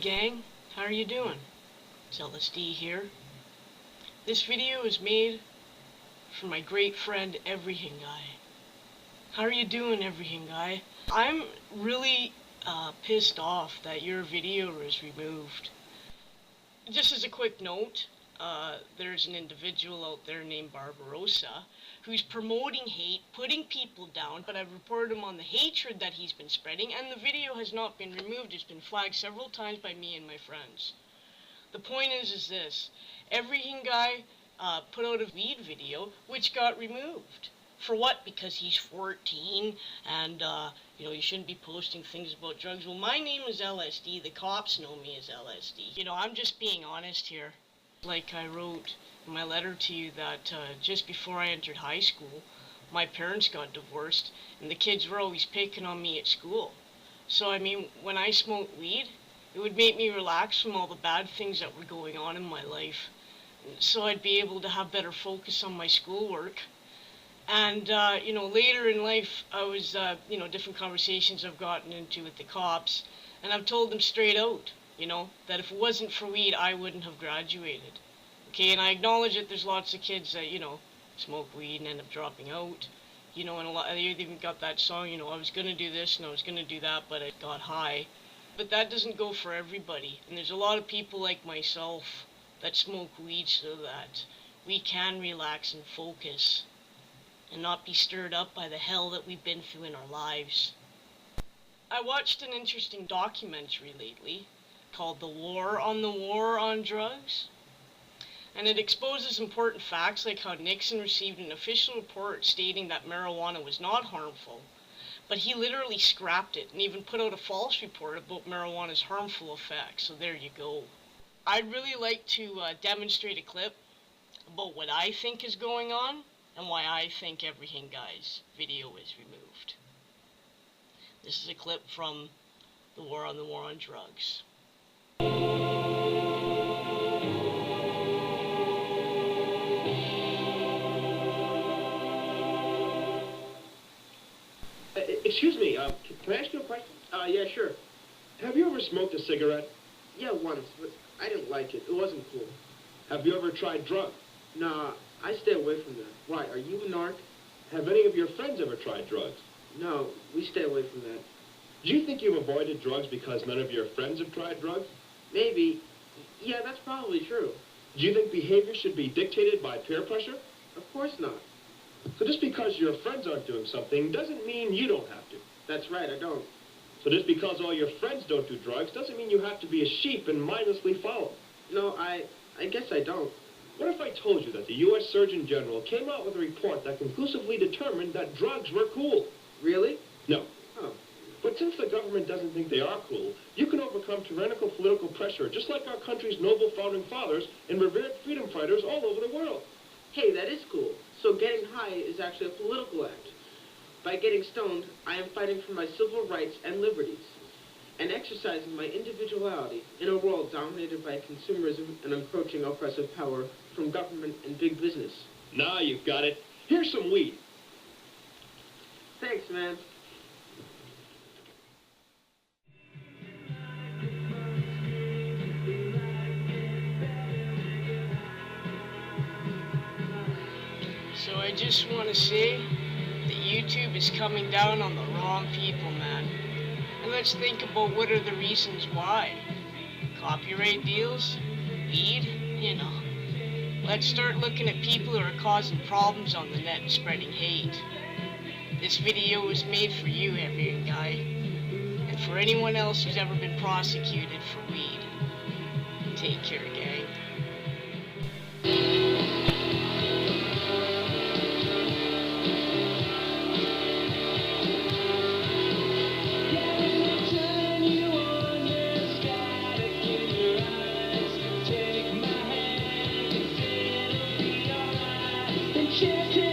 gang, how are you doing? It's LSD here. This video is made for my great friend Everything Guy. How are you doing, Everything Guy? I'm really pissed off that your video was removed. Just as a quick note, there's an individual out there named Barbarossa who's promoting hate, putting people down, but I've reported him on the hatred that he's been spreading, and the video has not been removed. It's been flagged several times by me and my friends. The point is this: Everything Guy put out a weed video which got removed. For what? Because he's 14 and you shouldn't be posting things about drugs. Well, my name is LSD. The cops know me as LSD. I'm just being honest here. Like I wrote in my letter to you that just before I entered high school, my parents got divorced and the kids were always picking on me at school. So I mean, when I smoked weed, it would make me relax from all the bad things that were going on in my life. So I'd be able to have better focus on my schoolwork. And, later in life, I was, different conversations I've gotten into with the cops, and I've told them straight out, that if it wasn't for weed, I wouldn't have graduated. Okay, and I acknowledge that there's lots of kids that, smoke weed and end up dropping out. And they even got that song, I was going to do this and I was going to do that, but I got high. But that doesn't go for everybody, and there's a lot of people like myself that smoke weed so that we can relax and focus and not be stirred up by the hell that we've been through in our lives. I watched an interesting documentary lately called The War on Drugs, and it exposes important facts like how Nixon received an official report stating that marijuana was not harmful, but he literally scrapped it and even put out a false report about marijuana's harmful effects. So there you go. I'd really like to demonstrate a clip about what I think is going on and why I think Everything Guy's video is removed. This is a clip from The War on Drugs. Excuse me, can I ask you a question? Yeah, sure. Have you ever smoked a cigarette? Yeah, once, but I didn't like it. It wasn't cool. Have you ever tried drugs? Nah, I stay away from that. Why, are you a narc? Have any of your friends ever tried drugs? No, we stay away from that. Do you think you've avoided drugs because none of your friends have tried drugs? Maybe. Yeah, that's probably true. Do you think behavior should be dictated by peer pressure? Of course not. So just because your friends aren't doing something doesn't mean you don't have to. That's right, I don't. So just because all your friends don't do drugs doesn't mean you have to be a sheep and mindlessly follow. No, I guess I don't. What if I told you that the U.S. Surgeon General came out with a report that conclusively determined that drugs were cool? Really? No. Oh. But since the government doesn't think they are cool, you can overcome tyrannical political pressure just like our country's noble founding fathers and revered freedom fighters all over the world. Hey, that is cool. So getting high is actually a political act. By getting stoned, I am fighting for my civil rights and liberties, and exercising my individuality in a world dominated by consumerism and encroaching oppressive power from government and big business. Now you've got it. Here's some weed. Thanks, man. So I just want to say that YouTube is coming down on the wrong people, man. And let's think about what are the reasons why. Copyright deals, weed, Let's start looking at people who are causing problems on the net and spreading hate. This video was made for you, Everything Guy, and for anyone else who's ever been prosecuted for weed. Take care, gang. Check